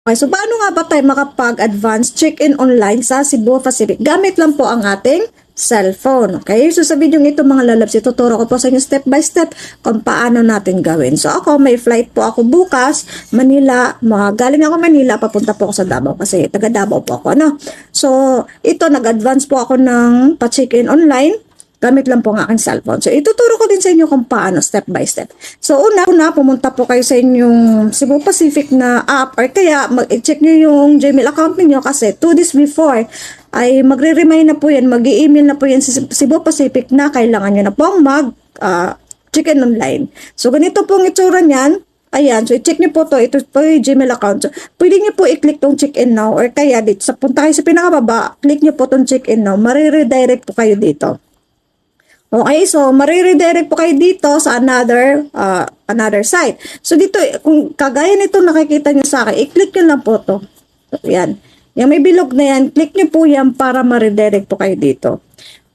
Okay, so paano nga ba tayo makapag-advance check-in online sa Cebu Pacific? Gamit lang po ang ating cellphone. Okay, so sa video ito mga lalabs, ituturo ko po sa inyo step by step kung paano natin gawin. So ako, may flight po ako bukas, Manila. Galing ako Manila, papunta po ako sa Davao kasi taga Davao po ako. No? So ito, nag-advance po ako ng pa-check-in online. Gamit lang po ang aking cellphone. So, ituturo ko din sa inyo kung paano, step by step. So, una, pumunta po kayo sa inyong Cebu Pacific na app or kaya mag-check nyo yung Gmail account niyo kasi 2 days before ay magre-remind na po yan, mag-i-email na po yan sa Cebu Pacific na kailangan nyo na pong check-in online. So, ganito pong itsura niyan. Ayan, so i-check nyo po to. Ito po yung Gmail account. So, pwede nyo po i-click tong check-in now or kaya dito, punta kayo sa pinakababa, click nyo po tong check-in now. Mariredirect po kayo dito. Okay, so mariredirect po kayo dito sa another site. So dito, kung kagaya nito nakikita nyo sa akin, i-click nyo lang po to. So, yan. Yung may bilog na yan, click nyo po yan para mariredirect po kayo dito.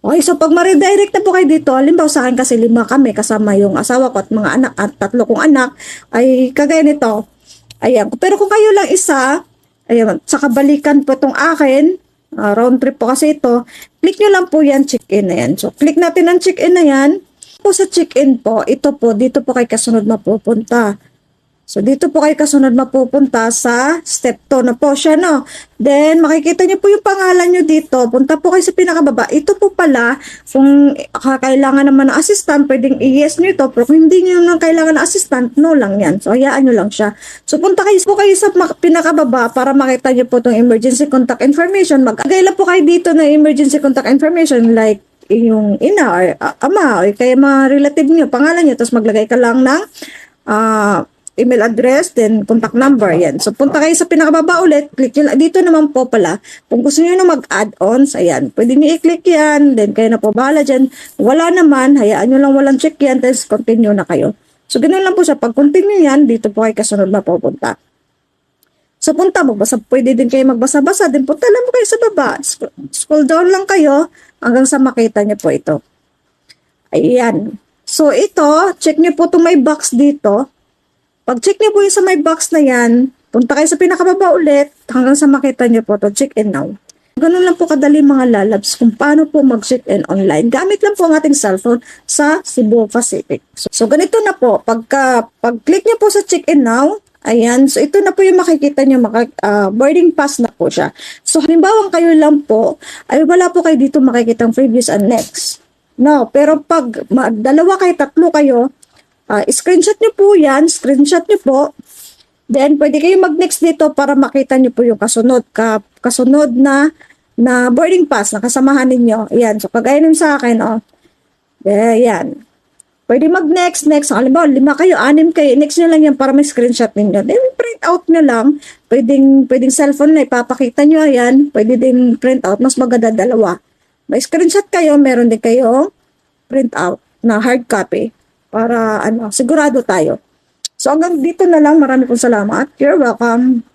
Okay, so pag mariredirect na po kayo dito, halimbawa sa akin kasi 5 kami kasama yung asawa ko at mga anak at 3 kong anak, ay kagaya nito. Ayan, pero kung kayo lang isa, ayan, sa kabalikan po itong akin, round trip po kasi ito, click nyo lang po yan, check-in na yan. So, click natin ang check-in na yan. Po sa check-in po, ito po, dito po kayo kasunod mapupunta. So, dito po kayo kasunod mapupunta sa step 2 na po siya, no? Then, makikita nyo po yung pangalan nyo dito. Punta po kayo sa pinakababa. Ito po pala, kung kailangan naman ng assistant, pwedeng i-yes nyo ito. Pero kung hindi nyo nang kailangan ng assistant, no lang yan. So, hayaan nyo lang siya. So, punta kayo sa pinakababa para makita nyo po itong emergency contact information. Mag-agay lang po kayo dito ng emergency contact information like yung ina or ama or kaya mga relative nyo, pangalan nyo. Tapos maglagay ka lang ng email address, then contact number, yan. So, punta kayo sa pinakababa ulit, click nyo, dito naman po pala, kung gusto nyo na mag-add-ons, ayan, pwede nyo i-click yan, then kayo na po bahala dyan. Wala naman, hayaan nyo lang walang check yan, then continue na kayo. So, ganun lang po siya. Pag continue yan, dito po kayo kasunod na pupunta. So, pwede din kayo magbasa-basa, then punta lang po kayo sa baba. Scroll down lang kayo, hanggang sa makita nyo po ito. Ayan. So, ito, check nyo po itong may box dito. Pag check niyo po yung sa may box na yan, punta kayo sa pinakababa ulit hanggang sa makita niyo po to check-in now. Ganun lang po kadali mga lalabs kung paano po mag-check-in online. Gamit lang po ang ating cellphone sa Cebu Pacific. So ganito na po, pag-click niyo po sa check-in now, ayan, so ito na po yung makikita niyo, boarding pass na po siya. So halimbawa kayo lang po, ay wala po kayo dito makikitang previous and next. No, pero pag dalawa kayo, 3 kayo, screenshot nyo po yan, screenshot nyo po. Then, pwede kayo mag-next dito para makita nyo po yung kasunod na boarding pass na kasamahan ninyo. Ayan, so kagaya nun sa akin, ayan. Pwede mag-next, next. Halimbawa, 5 kayo, 6 kayo, next nyo lang yan para may screenshot ninyo. Then, print out nyo lang. Pwedeng cellphone na ipapakita nyo, ayan. Pwede din print out, mas maganda 2. May screenshot kayo, meron din kayo print out na hard copy. Para sigurado tayo. So hanggang dito na lang. Marami pong salamat. You're welcome.